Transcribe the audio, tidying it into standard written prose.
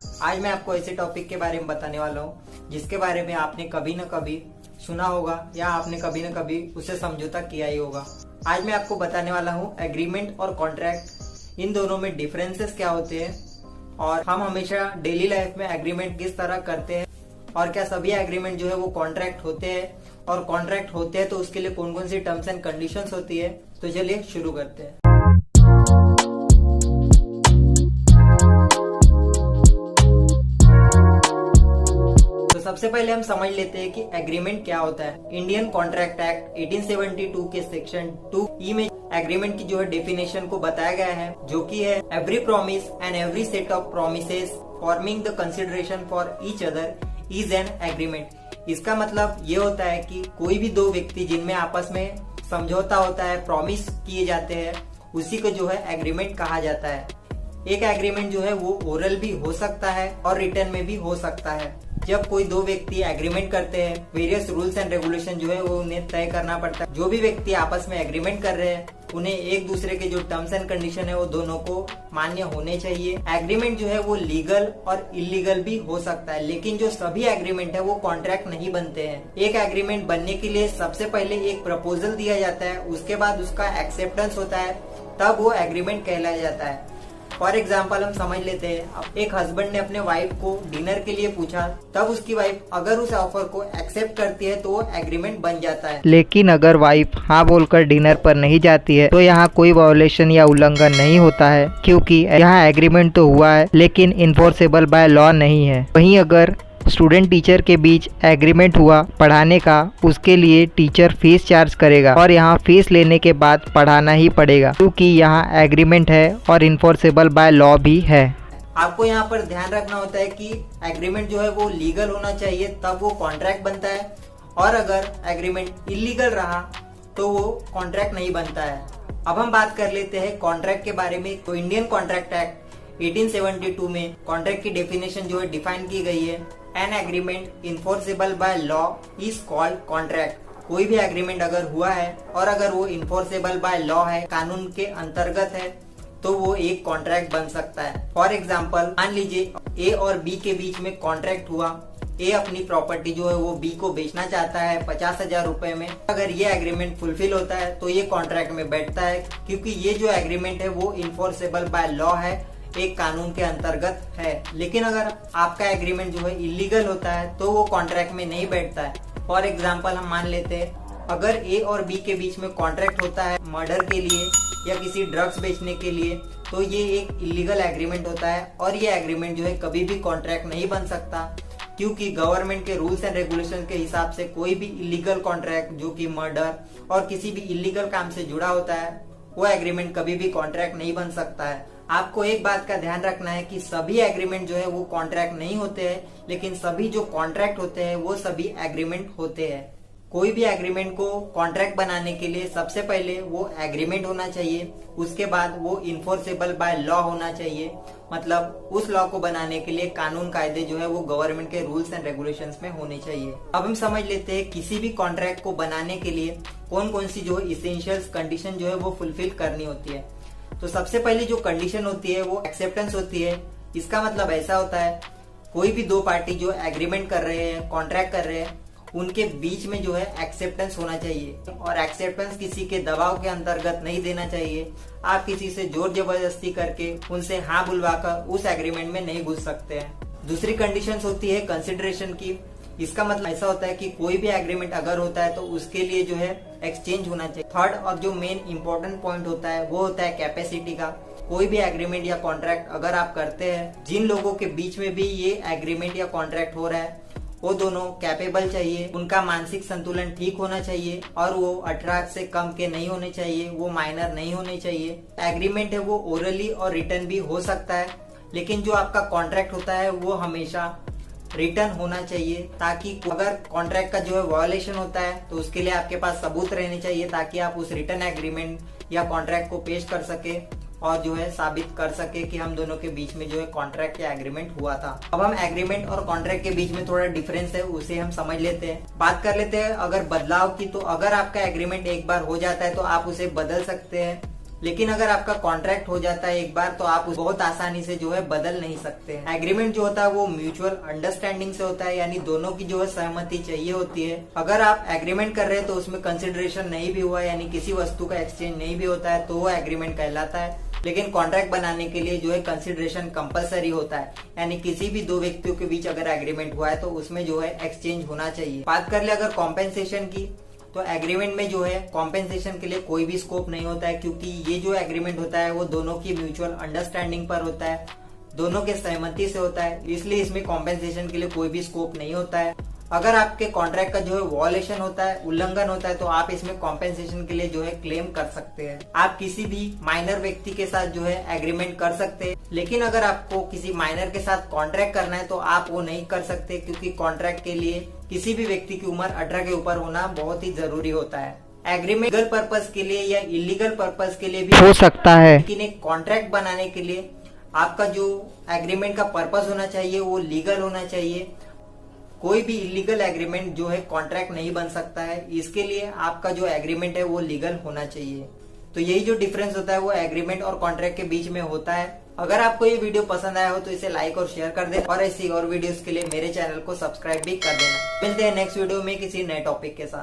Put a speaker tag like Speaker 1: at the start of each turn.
Speaker 1: आज मैं आपको ऐसे टॉपिक के बारे में बताने वाला हूँ जिसके बारे में आपने कभी न कभी सुना होगा या आपने कभी न कभी उसे समझौता किया ही होगा। आज मैं आपको बताने वाला हूँ एग्रीमेंट और कॉन्ट्रैक्ट, इन दोनों में डिफरेंसेस क्या होते हैं और हम हमेशा डेली लाइफ में एग्रीमेंट किस तरह करते हैं और क्या सभी एग्रीमेंट जो है वो कॉन्ट्रैक्ट होते हैं और कॉन्ट्रैक्ट होते हैं तो उसके लिए कौन कौन सी टर्म्स एंड कंडीशंस होती है। तो चलिए शुरू करते हैं। सबसे पहले हम समझ लेते हैं कि एग्रीमेंट क्या होता है। इंडियन कॉन्ट्रैक्ट एक्ट 1872 के सेक्शन 2E में एग्रीमेंट की जो है डेफिनेशन को बताया गया है, जो कि है every promise and every set of promises forming the consideration for each other is an agreement. इसका मतलब ये होता है कि कोई भी दो व्यक्ति जिनमें आपस में समझौता होता है, प्रॉमिस किए जाते हैं, उसी को जो है एग्रीमेंट कहा जाता है। एक एग्रीमेंट जो है वो ओरल भी हो सकता है और रिटर्न में भी हो सकता है। जब कोई दो व्यक्ति एग्रीमेंट करते हैं, वेरियस रूल्स एंड रेगुलेशन जो है वो उन्हें तय करना पड़ता है। जो भी व्यक्ति आपस में एग्रीमेंट कर रहे हैं उन्हें एक दूसरे के जो टर्म्स एंड कंडीशन है वो दोनों को मान्य होने चाहिए। एग्रीमेंट जो है वो लीगल और इलीगल भी हो सकता है, लेकिन जो सभी एग्रीमेंट है वो कॉन्ट्रैक्ट नहीं बनते हैं। एक एग्रीमेंट बनने के लिए सबसे पहले एक प्रपोजल दिया जाता है, उसके बाद उसका एक्सेप्टेंस होता है, तब वो एग्रीमेंट कहलाया जाता है। फॉर एग्जाम्पल हम समझ लेते हैं, एक हस्बैंड ने अपने वाइफ को डिनर के लिए पूछा, तब उसकी वाइफ अगर उस ऑफर को एक्सेप्ट करती है तो वो एग्रीमेंट बन जाता है।
Speaker 2: लेकिन अगर वाइफ हाँ बोलकर डिनर पर नहीं जाती है तो यहाँ कोई वायोलेशन या उल्लंघन नहीं होता है, क्योंकि यहाँ एग्रीमेंट तो हुआ है लेकिन इन्फोर्सेबल बाय लॉ नहीं है। वहीं अगर स्टूडेंट टीचर के बीच एग्रीमेंट हुआ पढ़ाने का, उसके लिए टीचर फीस चार्ज करेगा और यहाँ फीस लेने के बाद पढ़ाना ही पड़ेगा, क्योंकि यहाँ एग्रीमेंट है और इन्फोर्सेबल बाय लॉ भी है।
Speaker 1: आपको यहाँ पर ध्यान रखना होता है कि एग्रीमेंट जो है वो लीगल होना चाहिए, तब वो कॉन्ट्रैक्ट बनता है, और अगर एग्रीमेंट इलीगल रहा तो वो कॉन्ट्रैक्ट नहीं बनता है। अब हम बात कर लेते हैं कॉन्ट्रैक्ट के बारे में। तो इंडियन कॉन्ट्रैक्ट एक्ट 1872 में कॉन्ट्रैक्ट की डेफिनेशन जो है डिफाइन की गई है, an agreement enforceable by law is called contract. कोई भी एग्रीमेंट अगर हुआ है और अगर वो इन्फोर्सेबल बाय लॉ है, कानून के अंतर्गत है, तो वो एक कॉन्ट्रैक्ट बन सकता है। फॉर एग्जाम्पल मान लीजिए ए और बी के बीच में कॉन्ट्रैक्ट हुआ। ए अपनी प्रॉपर्टी जो है वो बी को बेचना चाहता है 50,000 रुपए में। अगर ये एग्रीमेंट फुलफिल होता है तो ये कॉन्ट्रैक्ट में बैठता है, क्योंकि ये जो एग्रीमेंट है वो इन्फोर्सेबल बाय लॉ है, एक कानून के अंतर्गत है। लेकिन अगर आपका एग्रीमेंट जो है इलीगल होता है तो वो कॉन्ट्रैक्ट में नहीं बैठता है। फॉर एग्जांपल हम मान लेते हैं, अगर ए और बी के बीच में कॉन्ट्रैक्ट होता है मर्डर के लिए या किसी ड्रग्स बेचने के लिए, तो ये एक इलीगल एग्रीमेंट होता है और ये एग्रीमेंट जो है कभी भी कॉन्ट्रैक्ट नहीं बन सकता, क्योंकि गवर्नमेंट के रूल्स एंड रेगुलेशन के हिसाब से कोई भी इलीगल कॉन्ट्रैक्ट जो कि मर्डर और किसी भी इलीगल काम से जुड़ा होता है, वो एग्रीमेंट कभी भी कॉन्ट्रैक्ट नहीं बन सकता है। आपको एक बात का ध्यान रखना है कि सभी एग्रीमेंट जो है वो कॉन्ट्रैक्ट नहीं होते हैं, लेकिन सभी जो कॉन्ट्रैक्ट होते हैं वो सभी एग्रीमेंट होते हैं। कोई भी एग्रीमेंट को कॉन्ट्रैक्ट बनाने के लिए सबसे पहले वो एग्रीमेंट होना चाहिए, उसके बाद वो इन्फोर्सेबल बाय लॉ होना चाहिए। मतलब उस लॉ को बनाने के लिए कानून कायदे जो है वो गवर्नमेंट के रूल्स एंड रेगुलेशंस में होने चाहिए। अब हम समझ लेते हैं किसी भी कॉन्ट्रैक्ट को बनाने के लिए कौन कौन सी जो इसेंशियल कंडीशन जो है वो फुलफिल करनी होती है। तो सबसे पहली जो कंडीशन होती है वो एक्सेप्टेंस होती है। इसका मतलब ऐसा होता है, कोई भी दो पार्टी जो एग्रीमेंट कर रहे हैं, कॉन्ट्रैक्ट कर रहे हैं, उनके बीच में जो है एक्सेप्टेंस होना चाहिए, और एक्सेप्टेंस किसी के दबाव के अंतर्गत नहीं देना चाहिए। आप किसी से जोर जबरदस्ती करके उनसे हाँ बुलवाकर उस एग्रीमेंट में नहीं घुस सकते हैं। दूसरी कंडीशन होती है कंसिडरेशन की। इसका मतलब ऐसा होता है कि कोई भी एग्रीमेंट अगर होता है तो उसके लिए जो है एक्सचेंज होना चाहिए। थर्ड और जो मेन इंपॉर्टेंट पॉइंट होता है वो होता है कैपेसिटी का। कोई भी एग्रीमेंट या कॉन्ट्रैक्ट अगर आप करते हैं, जिन लोगों के बीच में भी ये एग्रीमेंट या कॉन्ट्रैक्ट हो रहा है वो दोनों कैपेबल चाहिए, उनका मानसिक संतुलन ठीक होना चाहिए और वो 18 से कम के नहीं होने चाहिए, वो माइनर नहीं होने चाहिए। एग्रीमेंट है वो ओरली और रिटर्न भी हो सकता है, लेकिन जो आपका कॉन्ट्रैक्ट होता है वो हमेशा रिटर्न होना चाहिए, ताकि अगर कॉन्ट्रैक्ट का जो है वायोलेशन होता है तो उसके लिए आपके पास सबूत रहने चाहिए, ताकि आप उस रिटर्न एग्रीमेंट या कॉन्ट्रैक्ट को पेश कर सके और जो है साबित कर सके कि हम दोनों के बीच में जो है कॉन्ट्रैक्ट या एग्रीमेंट हुआ था। अब हम एग्रीमेंट और कॉन्ट्रैक्ट के बीच में थोड़ा डिफरेंस है, उसे हम समझ लेते हैं। बात कर लेते हैं अगर बदलाव की, तो अगर आपका एग्रीमेंट एक बार हो जाता है तो आप उसे बदल सकते हैं, लेकिन अगर आपका कॉन्ट्रैक्ट हो जाता है एक बार तो आप बहुत आसानी से जो है बदल नहीं सकते। एग्रीमेंट जो होता है वो म्यूचुअल अंडरस्टैंडिंग से होता है, यानी दोनों की जो है सहमति चाहिए होती है। अगर आप एग्रीमेंट कर रहे हैं तो उसमें कंसिडरेशन नहीं भी हुआ, यानी किसी वस्तु का एक्सचेंज नहीं भी होता है तो वो एग्रीमेंट कहलाता है। लेकिन कॉन्ट्रैक्ट बनाने के लिए जो है कंसिडरेशन कंपलसरी होता है, यानी किसी भी दो व्यक्तियों के बीच अगर एग्रीमेंट हुआ है तो उसमें जो है एक्सचेंज होना चाहिए। बात कर ले अगर कॉम्पेंसेशन की, तो एग्रीमेंट में जो है कॉम्पेंसेशन के लिए कोई भी स्कोप नहीं होता है, क्योंकि ये जो एग्रीमेंट होता है वो दोनों की म्यूचुअल अंडरस्टैंडिंग पर होता है, दोनों के सहमति से होता है, इसलिए इसमें कॉम्पेंसेशन के लिए कोई भी स्कोप नहीं होता है। अगर आपके कॉन्ट्रैक्ट का जो है वॉलेशन होता है, उल्लंघन होता है, तो आप इसमें कॉम्पेंसेशन के लिए जो है क्लेम कर सकते हैं। आप किसी भी माइनर व्यक्ति के साथ जो है एग्रीमेंट कर सकते हैं, लेकिन अगर आपको किसी माइनर के साथ कॉन्ट्रैक्ट करना है तो आप वो नहीं कर सकते, क्योंकि कॉन्ट्रैक्ट के लिए किसी भी व्यक्ति की उम्र 18 के ऊपर होना बहुत ही जरूरी होता है। एग्रीमेंट लीगल पर्पज के लिए या इलीगल पर्पज के लिए भी
Speaker 2: हो सकता है,
Speaker 1: लेकिन एक कॉन्ट्रैक्ट बनाने के लिए आपका जो एग्रीमेंट का पर्पज होना चाहिए वो लीगल होना चाहिए। कोई भी इलीगल एग्रीमेंट जो है कॉन्ट्रैक्ट नहीं बन सकता है, इसके लिए आपका जो एग्रीमेंट है वो लीगल होना चाहिए। तो यही जो डिफरेंस होता है वो एग्रीमेंट और कॉन्ट्रैक्ट के बीच में होता है। अगर आपको ये वीडियो पसंद आया हो तो इसे लाइक और शेयर कर दें, और ऐसी और वीडियोस के लिए मेरे चैनल को सब्सक्राइब भी कर देना। मिलते हैं नेक्स्ट वीडियो में किसी नए टॉपिक के साथ।